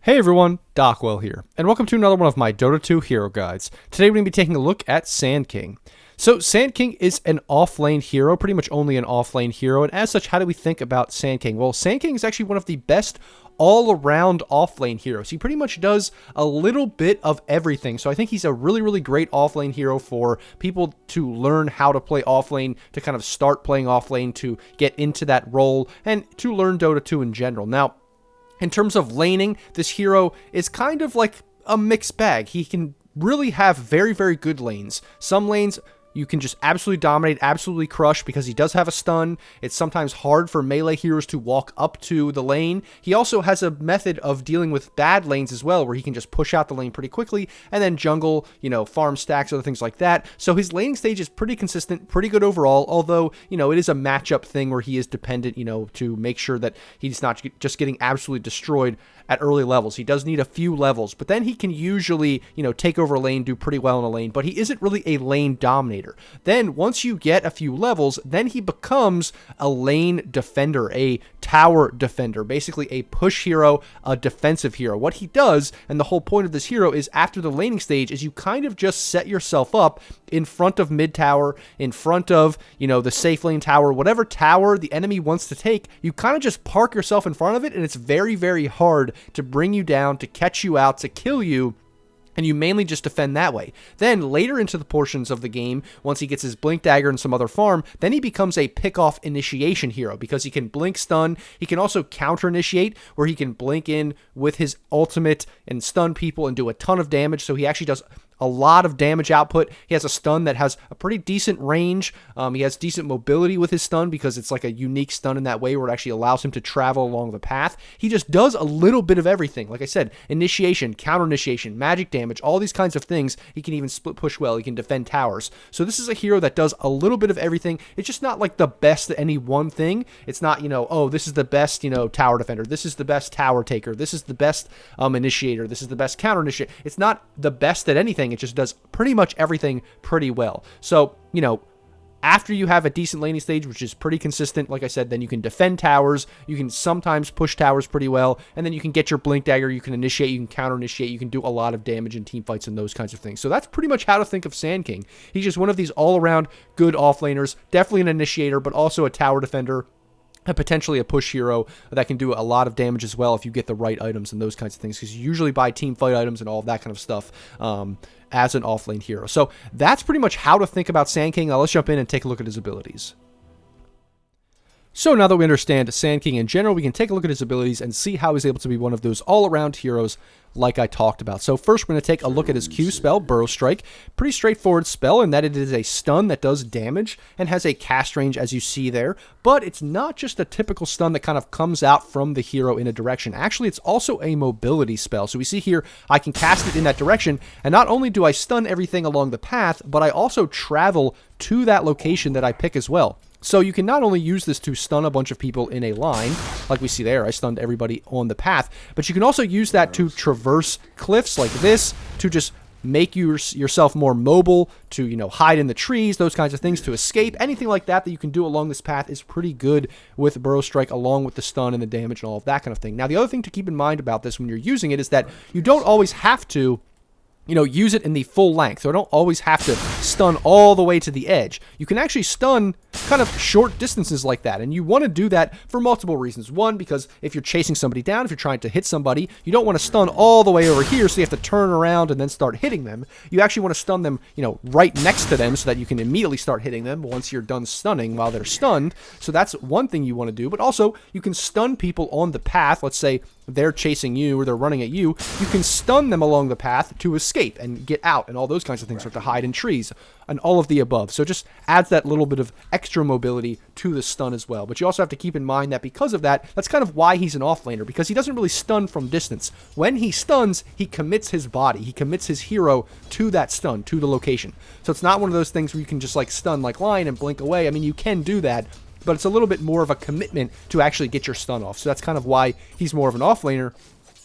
Hey everyone, Dockwell here, and welcome to another one of my Dota 2 hero guides. Today we're going to be taking a look at Sand King. So Sand King is an off-lane hero, pretty much only an off-lane hero, and as such, how do we think about Sand King? Well, Sand King is actually one of the best all-around off-lane heroes. He pretty much does a little bit of everything, so I think he's a really great off-lane hero for people to learn how to play off-lane, to kind of start playing off-lane, to get into that role, and to learn Dota 2 in general. Now, in terms of laning, this hero is kind of like a mixed bag. He can really have very good lanes. Some lanes you can just absolutely dominate, absolutely crush because he does have a stun. It's sometimes hard for melee heroes to walk up to the lane. He also has a method of dealing with bad lanes as well, where he can just push out the lane pretty quickly and then jungle, farm stacks, other things like that. So his laning stage is pretty consistent, pretty good overall, although, it is a matchup thing where he is dependent, to make sure that he's not just getting absolutely destroyed at early levels. He does need a few levels, but then he can usually, take over a lane, do pretty well in a lane, but he isn't really a lane dominator. Then once you get a few levels, then he becomes a lane defender, a tower defender, basically a push hero, a defensive hero. What he does, and the whole point of this hero is after the laning stage, is you kind of just set yourself up in front of mid tower, in front of, the safe lane tower, whatever tower the enemy wants to take, you kind of just park yourself in front of it, and it's very hard to bring you down, to catch you out, to kill you. And you mainly just defend that way. Then later into the portions of the game, once he gets his Blink Dagger and some other farm, then he becomes a pick-off initiation hero because he can blink stun. He can also counter-initiate, where he can blink in with his ultimate and stun people and do a ton of damage. So he actually does a lot of damage output. He has a stun that has a pretty decent range. He has decent mobility with his stun because it's like a unique stun in that way where it actually allows him to travel along the path. He just does a little bit of everything. Like I said, initiation, counter-initiation, magic damage, all these kinds of things. He can even split push well. He can defend towers. So this is a hero that does a little bit of everything. It's just not like the best at any one thing. It's not, oh, this is the best, tower defender. This is the best tower taker. This is the best initiator. This is the best counter-initiator. It's not the best at anything. It just does pretty much everything pretty well. So, after you have a decent laning stage, which is pretty consistent, like I said, then you can defend towers, you can sometimes push towers pretty well, and then you can get your Blink Dagger, you can initiate, you can counter-initiate, you can do a lot of damage in team fights and those kinds of things. So that's pretty much how to think of Sand King. He's just one of these all-around good offlaners, definitely an initiator, but also a tower defender, and potentially a push hero that can do a lot of damage as well if you get the right items and those kinds of things, because you usually buy team fight items and all of that kind of stuff as an offlane hero. So that's pretty much how to think about Sand King. Now let's jump in and take a look at his abilities. So now that we understand Sand King in general, we can take a look at his abilities and see how he's able to be one of those all-around heroes like I talked about. So first, we're going to take a look at his Q spell, Burrow Strike. Pretty straightforward spell in that it is a stun that does damage and has a cast range, as you see there. But it's not just a typical stun that kind of comes out from the hero in a direction. Actually, it's also a mobility spell. So we see here, I can cast it in that direction, and not only do I stun everything along the path, but I also travel to that location that I pick as well. So you can not only use this to stun a bunch of people in a line, like we see there, I stunned everybody on the path, but you can also use that to traverse cliffs like this, to just make yourself more mobile, to, hide in the trees, those kinds of things, to escape. Anything like that you can do along this path is pretty good with Burrow Strike, along with the stun and the damage and all of that kind of thing. Now, the other thing to keep in mind about this when you're using it is that you don't always have to use it in the full length. So I don't always have to stun all the way to the edge. You can actually stun kind of short distances like that. And you want to do that for multiple reasons. One, because if you're chasing somebody down, if you're trying to hit somebody, you don't want to stun all the way over here, so you have to turn around and then start hitting them. You actually want to stun them, right next to them so that you can immediately start hitting them once you're done stunning while they're stunned. So that's one thing you want to do. But also, you can stun people on the path. Let's say they're chasing you or they're running at you. You can stun them along the path to escape and get out and all those kinds of things, or to hide in trees and all of the above. So it just adds that little bit of extra mobility to the stun as well. But you also have to keep in mind that because of that, that's kind of why he's an offlaner, because he doesn't really stun from distance. When he stuns, he commits his body. He commits his hero to that stun, to the location. So it's not one of those things where you can just like stun like Lion and blink away. I mean, you can do that, but it's a little bit more of a commitment to actually get your stun off. So that's kind of why he's more of an offlaner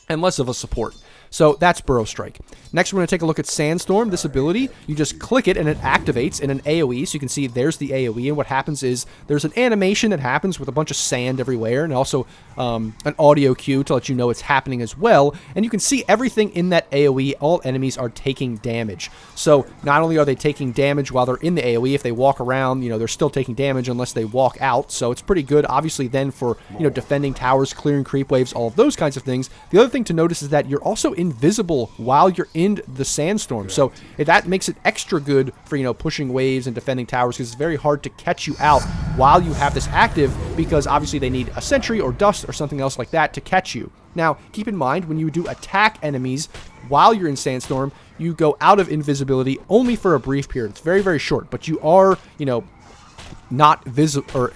and less of a support. So that's Burrow Strike. Next, we're going to take a look at Sandstorm. This ability, you just click it and it activates in an AoE. So you can see there's the AoE, and what happens is there's an animation that happens with a bunch of sand everywhere, and also an audio cue to let you know it's happening as well. And you can see everything in that AoE. All enemies are taking damage. So not only are they taking damage while they're in the AoE, if they walk around, they're still taking damage unless they walk out. So it's pretty good, obviously, then for, defending towers, clearing creep waves, all of those kinds of things. The other thing to notice is that you're also invisible while you're in the Sandstorm. So that makes it extra good for, pushing waves and defending towers, because it's very hard to catch you out while you have this active, because obviously they need a sentry or dust or something else like that to catch you. Now, keep in mind, when you do attack enemies while you're in Sandstorm, you go out of invisibility only for a brief period. It's very, very short, but you are, not visible, or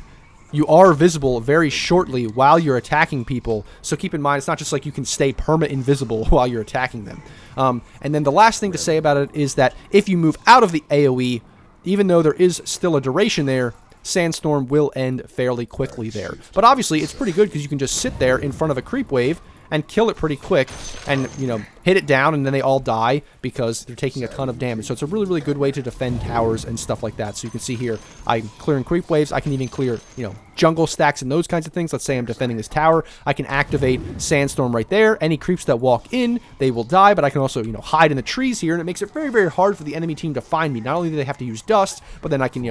you are visible very shortly while you're attacking people. So keep in mind, it's not just like you can stay invisible while you're attacking them. And then the last thing to say about it is that if you move out of the AoE, even though there is still a duration there, Sandstorm will end fairly quickly there. But obviously, it's pretty good because you can just sit there in front of a creep wave and kill it pretty quick and, hit it down, and then they all die because they're taking a ton of damage. So it's a really, really good way to defend towers and stuff like that. So you can see here, I'm clearing creep waves. I can even clear, jungle stacks and those kinds of things. Let's say I'm defending this tower. I can activate Sandstorm right there. Any creeps that walk in, they will die, but I can also, hide in the trees here, and it makes it very, very hard for the enemy team to find me. Not only do they have to use dust, but then I can,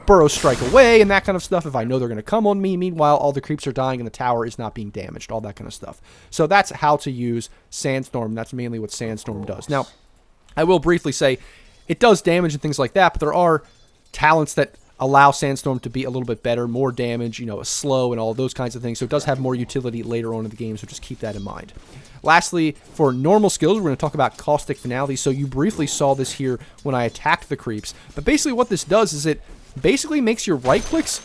Burrow Strike away and that kind of stuff if I know they're going to come on me. Meanwhile, all the creeps are dying and the tower is not being damaged, all that kind of stuff. So that's how to use Sandstorm. That's mainly what Sandstorm does. Now, I will briefly say it does damage and things like that, but there are talents that allow Sandstorm to be a little bit better, more damage, slow and all those kinds of things. So it does have more utility later on in the game, so just keep that in mind. Lastly, for normal skills, we're going to talk about Caustic Finale. So you briefly saw this here when I attacked the creeps. But basically what this does is it basically makes your right clicks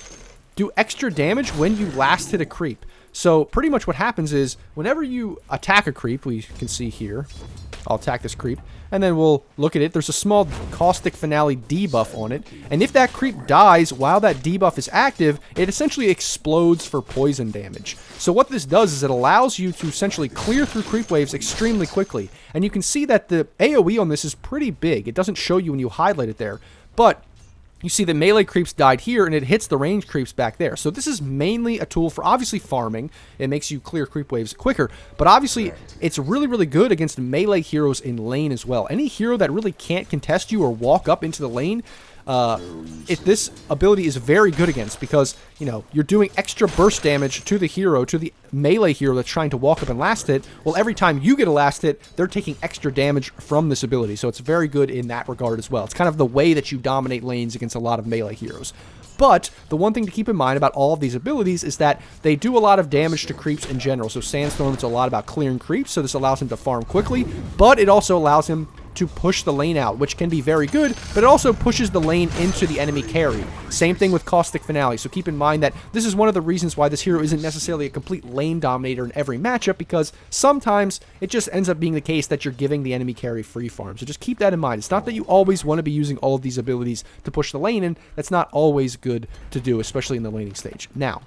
do extra damage when you last hit a creep. So pretty much what happens is whenever you attack a creep, we can see here, I'll attack this creep, and then we'll look at it. There's a small Caustic Finale debuff on it, and if that creep dies while that debuff is active, it essentially explodes for poison damage. So what this does is it allows you to essentially clear through creep waves extremely quickly, and you can see that the AoE on this is pretty big. It doesn't show you when you highlight it there, but you see the melee creeps died here, and it hits the range creeps back there. So this is mainly a tool for, obviously, farming. It makes you clear creep waves quicker. But obviously, it's really, really good against melee heroes in lane as well. Any hero that really can't contest you or walk up into the lane, this ability is very good against, because, you're doing extra burst damage to the hero, to the melee hero that's trying to walk up and last hit. Well, every time you get a last hit, they're taking extra damage from this ability. So it's very good in that regard as well. It's kind of the way that you dominate lanes against a lot of melee heroes. But the one thing to keep in mind about all of these abilities is that they do a lot of damage to creeps in general. So Sandstorm is a lot about clearing creeps, so this allows him to farm quickly, but it also allows him to push the lane out, which can be very good, but it also pushes the lane into the enemy carry. Same thing with Caustic Finale, so keep in mind that this is one of the reasons why this hero isn't necessarily a complete lane dominator in every matchup, because sometimes it just ends up being the case that you're giving the enemy carry free farm. So just keep that in mind. It's not that you always want to be using all of these abilities to push the lane, and that's not always good to do, especially in the laning stage. Now,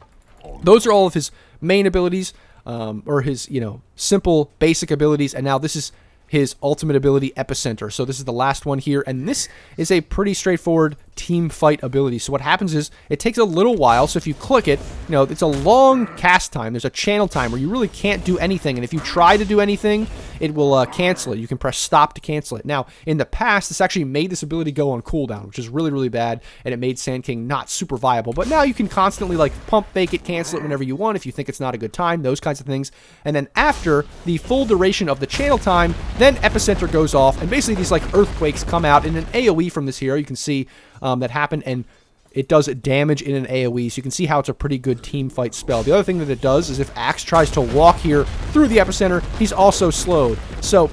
those are all of his main abilities, or his, simple basic abilities, and now this is his ultimate ability, Epicenter. So this is the last one here, and this is a pretty straightforward team fight ability. So what happens is it takes a little while. So if you click it, it's a long cast time. There's a channel time where you really can't do anything, and if you try to do anything, it will cancel it. You can press stop to cancel it. Now, in the past, this actually made this ability go on cooldown, which is really, really bad, and it made Sand King not super viable. But now you can constantly pump fake it, cancel it whenever you want if you think it's not a good time, those kinds of things. And then after the full duration of the channel time, then Epicenter goes off, and basically these earthquakes come out in an AoE from this hero. You can see that happen, and it does damage in an AoE, so you can see how it's a pretty good team fight spell. The other thing that it does is if Axe tries to walk here through the Epicenter, he's also slowed. So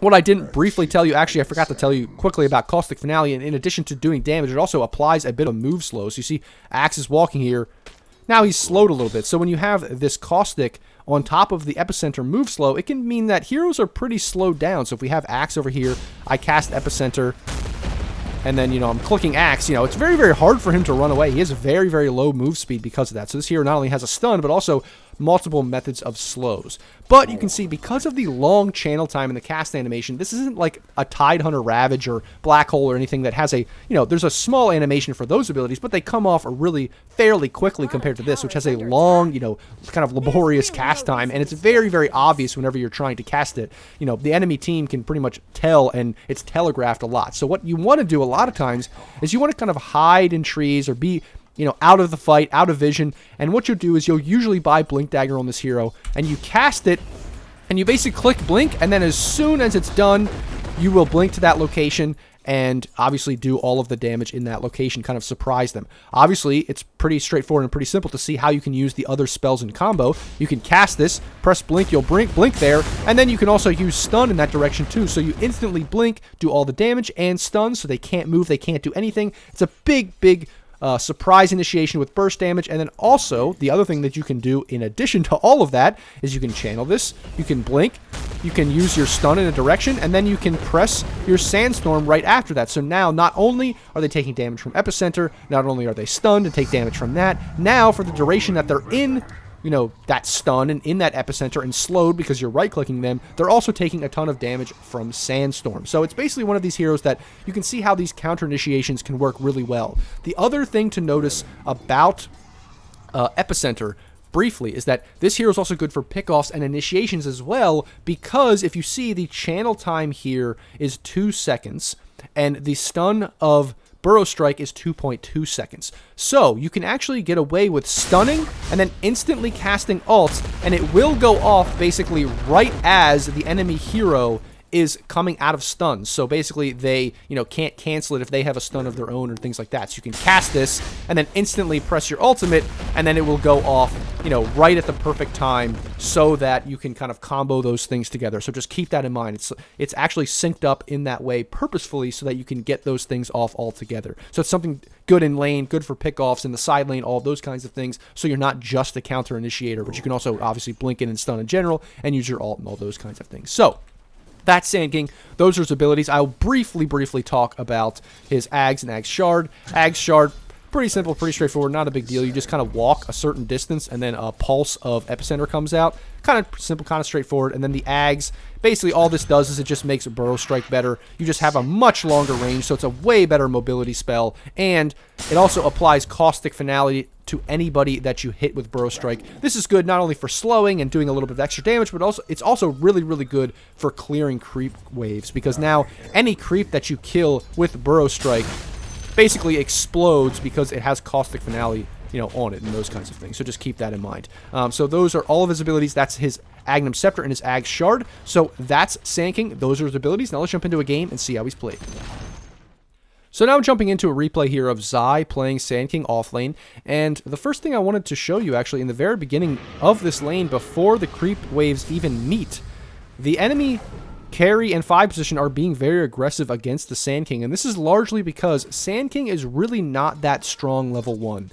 what I didn't briefly tell you, actually I forgot to tell you quickly about Caustic Finale, and in addition to doing damage, it also applies a bit of move slow. So you see Axe is walking here. Now he's slowed a little bit. So when you have this Caustic on top of the Epicenter move slow, it can mean that heroes are pretty slowed down. So if we have Axe over here, I cast Epicenter, and then, I'm clicking Axe, it's very, very hard for him to run away. He has a very, very low move speed because of that. So this hero not only has a stun, but also multiple methods of slows. But you can see, because of the long channel time in the cast animation, this isn't like a Tidehunter Ravage or Black Hole or anything that has a, there's a small animation for those abilities, but they come off really fairly quickly compared to this, which has a long, kind of laborious cast time, and it's very, very obvious whenever you're trying to cast it. The enemy team can pretty much tell, and it's telegraphed a lot. So what you want to do a lot of times is you want to kind of hide in trees or be out of the fight, out of vision, and what you'll do is you'll usually buy Blink Dagger on this hero, and you cast it, and you basically click Blink, and then as soon as it's done, you will blink to that location, and obviously do all of the damage in that location, kind of surprise them. Obviously, it's pretty straightforward and pretty simple to see how you can use the other spells in combo. You can cast this, press Blink, you'll blink there, and then you can also use Stun in that direction too, so you instantly blink, do all the damage, and stun, so they can't move, they can't do anything. It's a big surprise initiation with burst damage. And then also, the other thing that you can do in addition to all of that is you can channel this, you can blink, you can use your stun in a direction, and then you can press your Sandstorm right after that. So now, not only are they taking damage from Epicenter, not only are they stunned and take damage from that, now for the duration that they're in that stun and in that epicenter and slowed because you're right-clicking them, they're also taking a ton of damage from Sandstorm. So it's basically one of these heroes that you can see how these counter initiations can work really well. The other thing to notice about Epicenter briefly is that this hero is also good for pickoffs and initiations as well, because if you see, the channel time here is 2 seconds, and the stun of Burrow Strike is 2.2 seconds. So you can actually get away with stunning and then instantly casting ults, and it will go off basically right as the enemy hero is coming out of stuns. So basically they, can't cancel it if they have a stun of their own or things like that. So you can cast this and then instantly press your ultimate, and then it will go off, right at the perfect time, so that you can kind of combo those things together. So just keep that in mind. It's actually synced up in that way purposefully so that you can get those things off all together. So it's something good in lane, good for pickoffs in the side lane, all those kinds of things. So you're not just a counter initiator, but you can also obviously blink in and stun in general and use your ult and all those kinds of things. So that's Sand King. Those are his abilities. I'll briefly talk about his Ags and Ags Shard. Ags Shard, pretty simple, pretty straightforward, not a big deal. You just kind of walk a certain distance, and then a pulse of Epicenter comes out. Kind of simple, kind of straightforward. And then the Ags, basically all this does is it just makes Burrow Strike better. You just have a much longer range, so it's a way better mobility spell. And it also applies Caustic Finality to anybody that you hit with Burrow Strike. This is good not only for slowing and doing a little bit of extra damage, but also it's also really, really good for clearing creep waves, because now any creep that you kill with Burrow Strike basically explodes because it has Caustic Finale, on it and those kinds of things. So just keep that in mind. So those are all of his abilities. That's his Agnum Scepter and his Ag Shard. So that's Sand King. Those are his abilities. Now let's jump into a game and see how he's played. So now I'm jumping into a replay here of Zai playing Sand King off lane, and the first thing I wanted to show you actually in the very beginning of this lane, before the creep waves even meet, the enemy carry and 5 position are being very aggressive against the Sand King, and this is largely because Sand King is really not that strong level 1.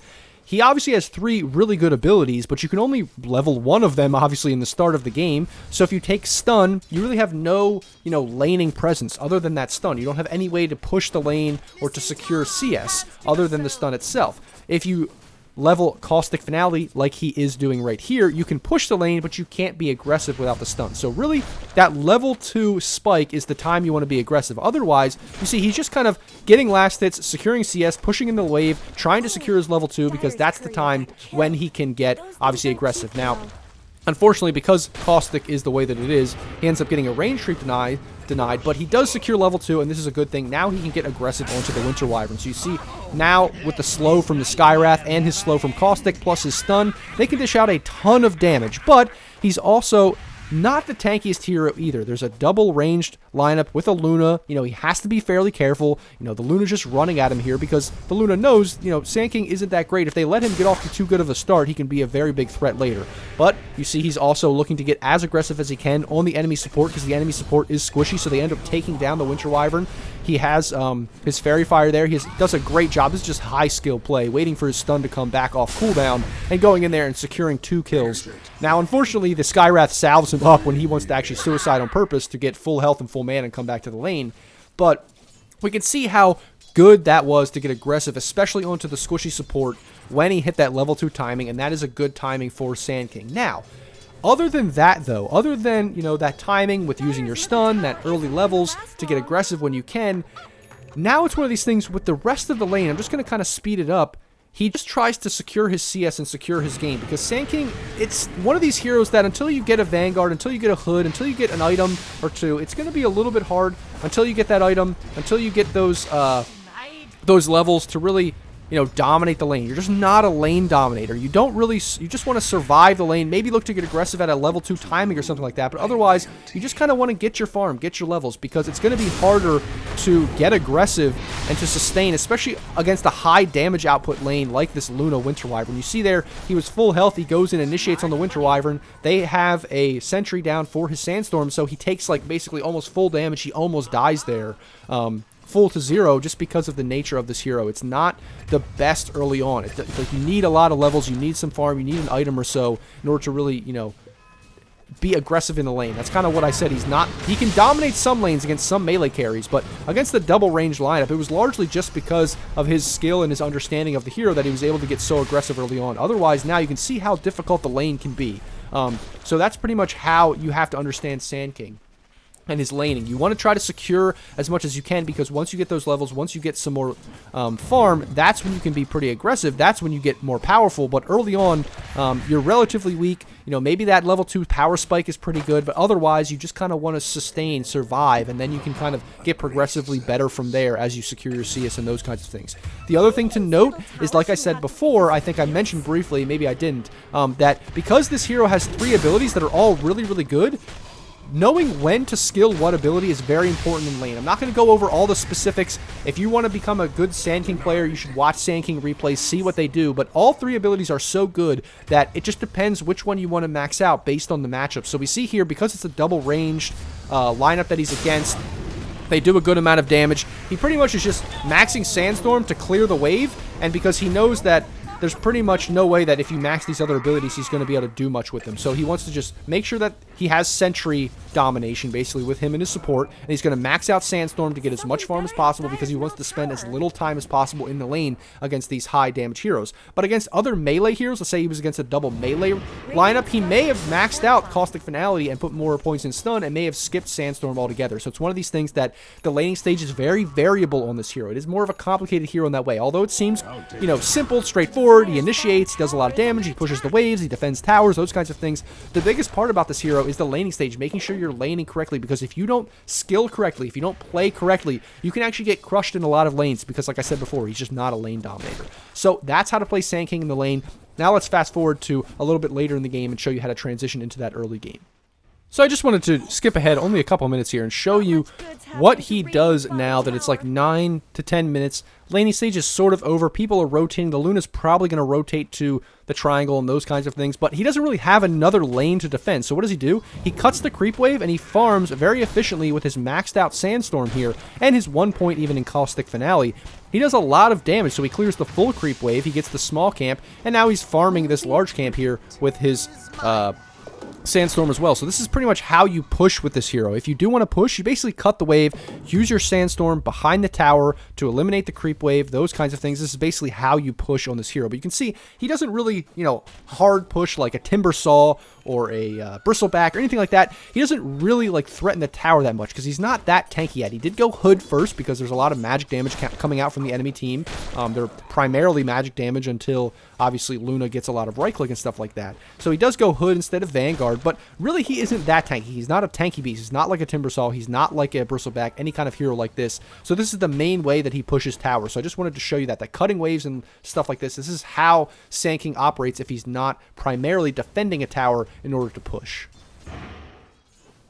He obviously has 3 really good abilities, but you can only level 1 of them, obviously, in the start of the game. So if you take stun, you really have no, laning presence other than that stun. You don't have any way to push the lane or to secure CS other than the stun itself. If you level Caustic Finale like he is doing right here, you can push the lane, but you can't be aggressive without the stun. So really, that level 2 spike is the time you want to be aggressive. Otherwise, you see, he's just kind of getting last hits, securing CS, pushing in the wave, trying to secure his level 2, because that's the time when he can get, obviously, aggressive. Now, unfortunately, because Caustic is the way that it is, he ends up getting a range creep denied, but he does secure level 2, and this is a good thing. Now he can get aggressive onto the Winter Wyvern. So you see, now with the slow from the Skywrath and his slow from Caustic plus his stun, they can dish out a ton of damage, but he's also not the tankiest hero either. There's a double ranged lineup with a Luna. He has to be fairly careful. The Luna's just running at him here because the Luna knows, Sand King isn't that great. If they let him get off to too good of a start, he can be a very big threat later. But you see he's also looking to get as aggressive as he can on the enemy support, because the enemy support is squishy, so they end up taking down the Winter Wyvern. He has his Fairy Fire there. He does a great job. This is just high skill play, waiting for his stun to come back off cooldown and going in there and securing 2 kills. Now, unfortunately, the Skywrath salves him up when he wants to actually suicide on purpose to get full health and full mana and come back to the lane. But we can see how good that was to get aggressive, especially onto the squishy support when he hit that level 2 timing, and that is a good timing for Sand King. Now, other than that, though, other than, you know, that timing with using your stun, that early levels to get aggressive when you can, now it's one of these things with the rest of the lane. I'm just going to kind of speed it up. He just tries to secure his CS and secure his game, because Sand King, it's one of these heroes that until you get a Vanguard, until you get a Hood, until you get an item or two, it's going to be a little bit hard until you get that item, until you get those levels to really, you know, dominate the lane. You're just not a lane dominator. You don't really, you just want to survive the lane, maybe look to get aggressive at a level 2 timing or something like that, but otherwise, you just kind of want to get your farm, get your levels, because it's going to be harder to get aggressive and to sustain, especially against a high damage output lane like this Luna Winter Wyvern. You see there, he was full health, he goes in, initiates on the Winter Wyvern. They have a sentry down for his Sandstorm, so he takes like basically almost full damage. He almost dies there. Full to 0 just because of the nature of this hero. It's not the best early on. Like, you need a lot of levels, you need some farm, you need an item or so in order to really, you know, be aggressive in the lane. That's kind of what I said. He can dominate some lanes against some melee carries, but against the double range lineup, it was largely just because of his skill and his understanding of the hero that he was able to get so aggressive early on. Otherwise, now you can see how difficult the lane can be. So that's pretty much how you have to understand Sand King and his laning. You want to try to secure as much as you can, because once you get those levels, once you get some more farm, that's when you can be pretty aggressive. That's when you get more powerful. But early on, you're relatively weak. You know, maybe that level 2 power spike is pretty good, but otherwise you just kind of want to sustain, survive, and then you can kind of get progressively better from there as you secure your CS and those kinds of things. The other thing to note is, like I said before, I think I mentioned briefly, maybe I didn't, that because this hero has 3 abilities that are all really, really good, knowing when to skill what ability is very important in lane. I'm not going to go over all the specifics. If you want to become a good Sand King player, you should watch Sand King replays, see what they do. But all 3 abilities are so good that it just depends which one you want to max out based on the matchup. So we see here, because it's a double ranged lineup that he's against, they do a good amount of damage. He pretty much is just maxing Sandstorm to clear the wave, and because he knows that there's pretty much no way that if you max these other abilities, he's going to be able to do much with them. So he wants to just make sure that he has Sentry domination, basically, with him and his support, and he's going to max out Sandstorm to get as much farm as possible, because he wants to spend as little time as possible in the lane against these high damage heroes. But against other melee heroes, let's say he was against a double melee lineup, he may have maxed out Caustic Finality and put more points in stun, and may have skipped Sandstorm altogether. So it's one of these things that the laning stage is very variable on this hero. It is more of a complicated hero in that way. Although it seems, you know, simple, straightforward, he initiates, he does a lot of damage, he pushes the waves, he defends towers, those kinds of things. The biggest part about this hero is the laning stage, making sure you're laning correctly, because if you don't skill correctly, if you don't play correctly, you can actually get crushed in a lot of lanes, because like I said before, he's just not a lane dominator. So that's how to play Sand King in the lane. Now let's fast forward to a little bit later in the game and show you how to transition into that early game. So I just wanted to skip ahead only a couple minutes here and show you what he does now that it's like 9 to 10 minutes. Laning stage is sort of over. People are rotating. The Luna's probably going to rotate to the triangle and those kinds of things, but he doesn't really have another lane to defend. So what does he do? He cuts the creep wave and he farms very efficiently with his maxed out Sandstorm here and his 1 point even in Caustic Finale. He does a lot of damage, so he clears the full creep wave, he gets the small camp, and now he's farming this large camp here with his Sandstorm as well. So this is pretty much how you push with this hero. If you do want to push, you basically cut the wave, use your Sandstorm behind the tower to eliminate the creep wave, those kinds of things. This is basically how you push on this hero. But you can see he doesn't really, you know, hard push like a Timber Saw or a Bristleback or anything like that. He doesn't really like threaten the tower that much because he's not that tanky yet. He did go Hood first because there's a lot of magic damage coming out from the enemy team. They're primarily magic damage until obviously Luna gets a lot of right click and stuff like that. So he does go Hood instead of Vanguard, but really he isn't that tanky. He's not a tanky beast. He's not like a Timber Saw. He's not like a Bristleback, any kind of hero like this. So this is the main way that he pushes tower. So I just wanted to show you that cutting waves and stuff like this is how Sand King operates if he's not primarily defending a tower in order to push.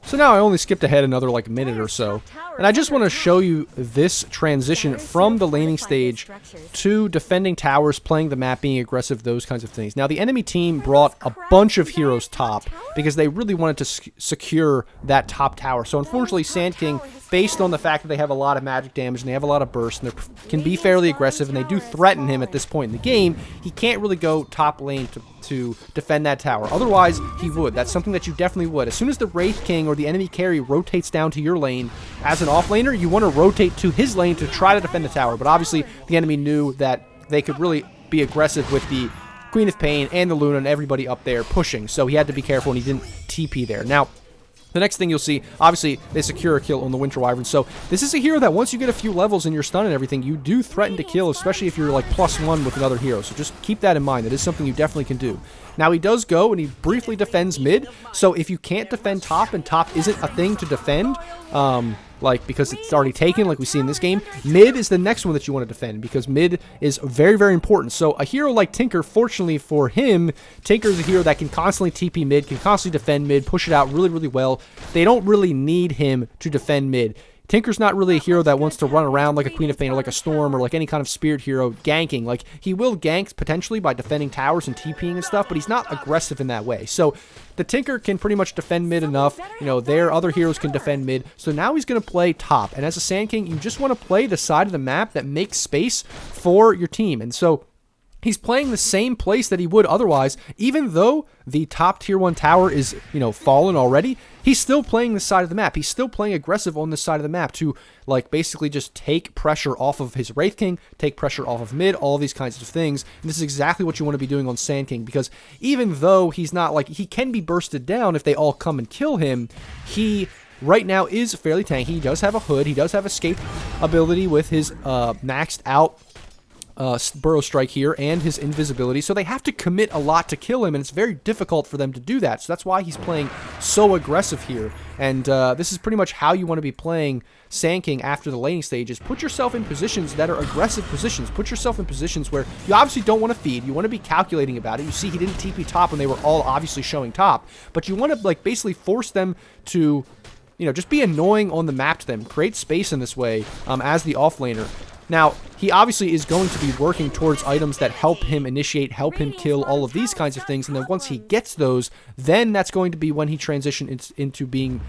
So now I only skipped ahead another like minute or so, and I just want to show you this transition from the laning stage to defending towers, playing the map, being aggressive, those kinds of things. Now the enemy team brought a bunch of heroes top because they really wanted to secure that top tower. So unfortunately Sand King, based on the fact that they have a lot of magic damage and they have a lot of burst and they can be fairly aggressive and they do threaten him at this point in the game, he can't really go top lane to defend that tower. Otherwise, he would. That's something that you definitely would. As soon as the Wraith King or the enemy carry rotates down to your lane, as an offlaner, you want to rotate to his lane to try to defend the tower. But obviously, the enemy knew that they could really be aggressive with the Queen of Pain and the Luna and everybody up there pushing. So he had to be careful, and he didn't TP there. Now, the next thing you'll see, obviously, they secure a kill on the Winter Wyvern. So this is a hero that once you get a few levels in your stun and everything, you do threaten to kill, especially if you're like +1 with another hero. So just keep that in mind. That is something you definitely can do. Now, he does go and he briefly defends mid. So if you can't defend top and top isn't a thing to defend, like because it's already taken like we see in this game, mid is the next one that you want to defend because mid is very, very important. So a hero like Tinker, fortunately for him, Tinker is a hero that can constantly TP mid, can constantly defend mid, push it out really, really well. They don't really need him to defend mid. Tinker's not really a hero that wants to run around like a Queen of Pain or like a Storm or like any kind of Spirit hero ganking. Like, he will gank potentially by defending towers and TPing and stuff, but he's not aggressive in that way. So the Tinker can pretty much defend mid enough. You know, their other heroes can defend mid. So now he's going to play top. And as a Sand King, you just want to play the side of the map that makes space for your team. And so he's playing the same place that he would otherwise, even though the top tier 1 tower is, you know, fallen already. He's still playing this side of the map. He's still playing aggressive on this side of the map to, like, basically just take pressure off of his Wraith King, take pressure off of mid, all these kinds of things. And this is exactly what you want to be doing on Sand King, because even though he's not, like, he can be bursted down if they all come and kill him, he right now is fairly tanky. He does have a hood. He does have escape ability with his maxed out Burrow Strike here and his invisibility, so they have to commit a lot to kill him, and it's very difficult for them to do that. So that's why he's playing so aggressive here. And this is pretty much how you want to be playing Sand King after the laning stages. Put yourself in positions that are aggressive positions. Put yourself in positions where you obviously don't want to feed. You want to be calculating about it. You see he didn't TP top when they were all obviously showing top, but you want to, like, basically force them to, you know, just be annoying on the map to them. Create space in this way as the offlaner. Now, he obviously is going to be working towards items that help him initiate, help him kill, all of these kinds of things, and then once he gets those, then that's going to be when he transitions into being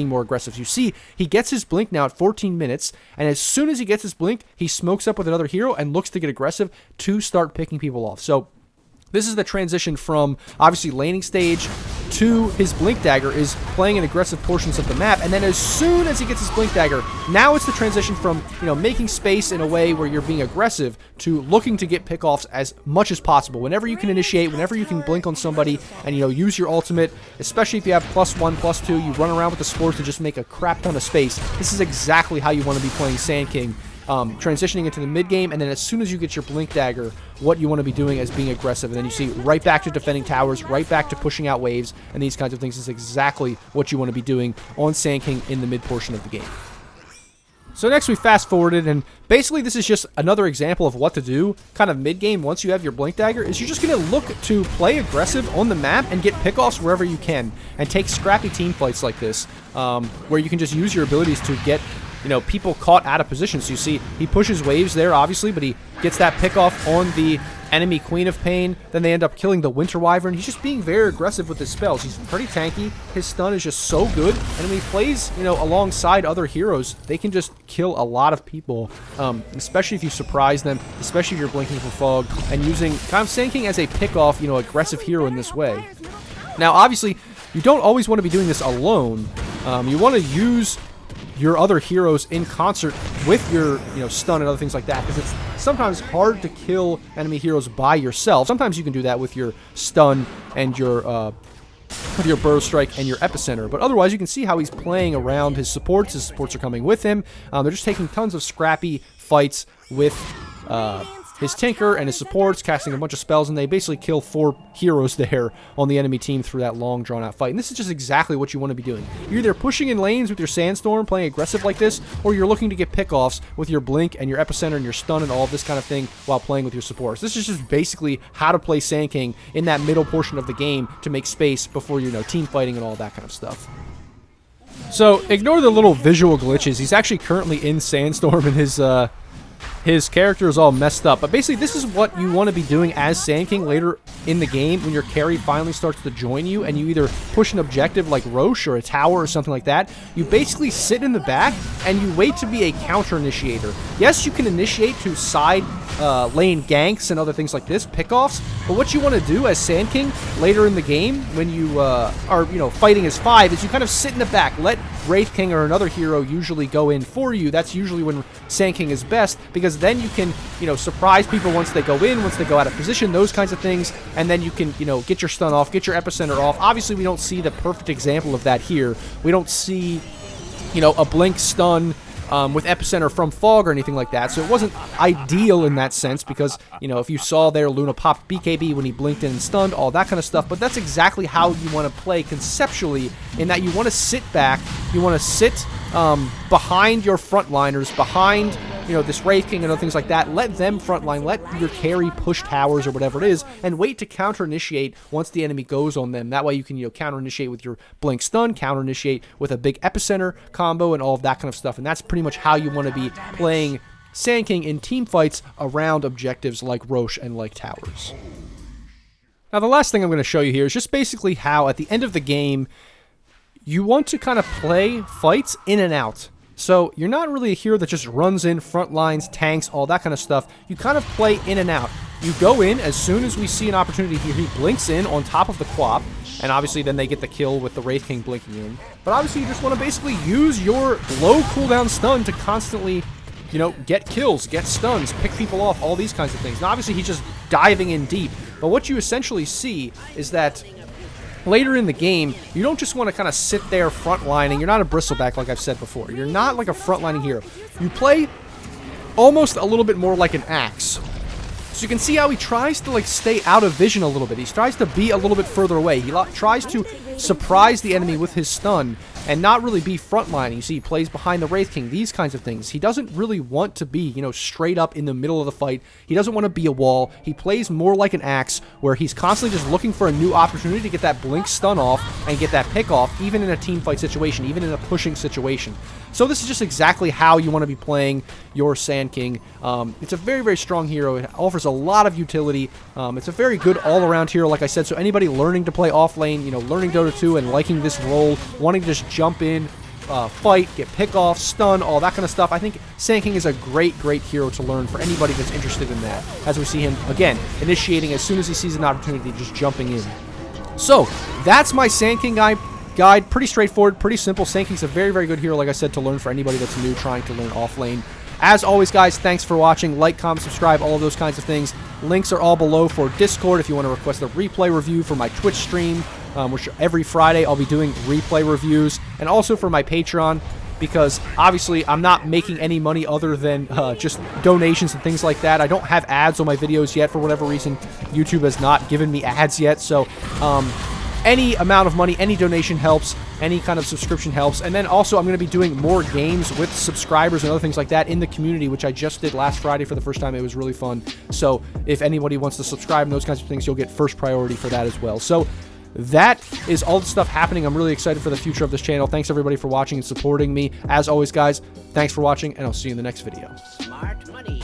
more aggressive. So you see, he gets his blink now at 14 minutes, and as soon as he gets his blink, he smokes up with another hero and looks to get aggressive to start picking people off. So this is the transition from, obviously, laning stage to his Blink Dagger is playing in aggressive portions of the map, and then as soon as he gets his Blink Dagger, now it's the transition from, you know, making space in a way where you're being aggressive to looking to get pickoffs as much as possible. Whenever you can initiate, whenever you can blink on somebody and, you know, use your ultimate, especially if you have +1, +2, you run around with the spores to just make a crap ton of space. This is exactly how you want to be playing Sand King. Transitioning into the mid game, and then as soon as you get your Blink Dagger, what you want to be doing is being aggressive, and then you see right back to defending towers, right back to pushing out waves, and these kinds of things is exactly what you want to be doing on Sand King in the mid portion of the game. So next we fast forwarded, and basically this is just another example of what to do kind of mid game once you have your Blink Dagger, is you're just going to look to play aggressive on the map and get pickoffs wherever you can, and take scrappy team fights like this, where you can just use your abilities to get, you know, people caught out of position. So you see he pushes waves there, obviously, but he gets that pick off on the enemy Queen of Pain. Then they end up killing the Winter Wyvern. He's just being very aggressive with his spells. He's pretty tanky. His stun is just so good. And when he plays, you know, alongside other heroes, they can just kill a lot of people, especially if you surprise them, especially if you're blinking for fog, and using kind of Sand King as a pick off, you know, aggressive hero in this way. Now, obviously, you don't always want to be doing this alone. You want to use your other heroes in concert with your, you know, stun and other things like that, because it's sometimes hard to kill enemy heroes by yourself. Sometimes you can do that with your stun and your Burrow Strike and your Epicenter, but otherwise you can see how he's playing around his supports. His supports are coming with him. They're just taking tons of scrappy fights with his Tinker and his supports, casting a bunch of spells, and they basically kill 4 heroes there on the enemy team through that long, drawn-out fight. And this is just exactly what you want to be doing. You're either pushing in lanes with your Sandstorm, playing aggressive like this, or you're looking to get pickoffs with your Blink and your Epicenter and your Stun and all of this kind of thing while playing with your supports. This is just basically how to play Sand King in that middle portion of the game to make space before, you know, team fighting and all that kind of stuff. So, ignore the little visual glitches. He's actually currently in Sandstorm, and his character is all messed up. But basically, this is what you want to be doing as Sand King later in the game when your carry finally starts to join you, and you either push an objective like Roche or a tower or something like that. You basically sit in the back, and you wait to be a counter initiator. Yes, you can initiate to side lane ganks and other things like this, pickoffs, but what you want to do as Sand King later in the game when you are, you know, fighting as 5 is you kind of sit in the back, let Wraith King or another hero usually go in for you. That's usually when Sand King is best, because because then you can, you know, surprise people once they go in, once they go out of position, those kinds of things, and then you can, you know, get your stun off, get your epicenter off. Obviously, we don't see the perfect example of that here. We don't see, you know, a blink stun with epicenter from fog or anything like that, so it wasn't ideal in that sense because, you know, if you saw there, Luna popped BKB when he blinked in and stunned, all that kind of stuff, but that's exactly how you want to play conceptually, in that you want to sit back, you want to sit behind your frontliners, behind, you know, this Wraith King and other things like that. Let them frontline, let your carry push towers or whatever it is, and wait to counter-initiate once the enemy goes on them. That way you can, you know, counter-initiate with your blink stun, counter-initiate with a big epicenter combo and all of that kind of stuff, and that's pretty much how you want to be playing Sand King in team fights around objectives like Roche and like towers. Now, the last thing I'm going to show you here is just basically how, at the end of the game, you want to kind of play fights in and out. So you're not really a hero that just runs in, front lines, tanks, all that kind of stuff. You kind of play in and out. You go in as soon as we see an opportunity here. He blinks in on top of the Quap, and obviously then they get the kill with the Wraith King blinking in. But obviously you just want to basically use your low cooldown stun to constantly, you know, get kills, get stuns, pick people off, all these kinds of things. Now obviously he's just diving in deep, but what you essentially see is that later in the game, you don't just want to kind of sit there frontlining. You're not a bristleback, like I've said before. You're not like a frontlining hero. You play almost a little bit more like an Axe. So you can see how he tries to, like, stay out of vision a little bit. He tries to be a little bit further away. He tries to surprise the enemy with his stun and not really be frontlining. You see, he plays behind the Wraith King, these kinds of things. He doesn't really want to be, you know, straight up in the middle of the fight. He doesn't want to be a wall. He plays more like an Axe, where he's constantly just looking for a new opportunity to get that blink stun off and get that pick off, even in a team fight situation, even in a pushing situation. So this is just exactly how you want to be playing your Sand King. It's a very, very strong hero. It offers a lot of utility. It's a very good all-around hero, like I said. So anybody learning to play off lane, you know, learning Dota 2 and liking this role, wanting to just jump in, fight, get pick off, stun, all that kind of stuff, I think Sand King is a great, great hero to learn for anybody that's interested in that. As we see him, again, initiating as soon as he sees an opportunity, just jumping in. So, that's my Sand King guide. Pretty straightforward, pretty simple. Sand King's a very, very good hero, like I said, to learn for anybody that's new, trying to learn off lane. As always, guys, thanks for watching. Like, comment, subscribe, all of those kinds of things. Links are all below for Discord if you want to request a replay review for my Twitch stream, which every Friday I'll be doing replay reviews, and also for my Patreon, because obviously I'm not making any money other than just donations and things like that. I don't have ads on my videos yet for whatever reason. YouTube has not given me ads yet, so any amount of money, any donation helps, any kind of subscription helps. And then also I'm going to be doing more games with subscribers and other things like that in the community, which I just did last Friday for the first time. It was really fun. So if anybody wants to subscribe and those kinds of things, you'll get first priority for that as well. So that is all the stuff happening. I'm really excited for the future of this channel. Thanks everybody for watching and supporting me. As always, guys, thanks for watching, and I'll see you in the next video. Smart money.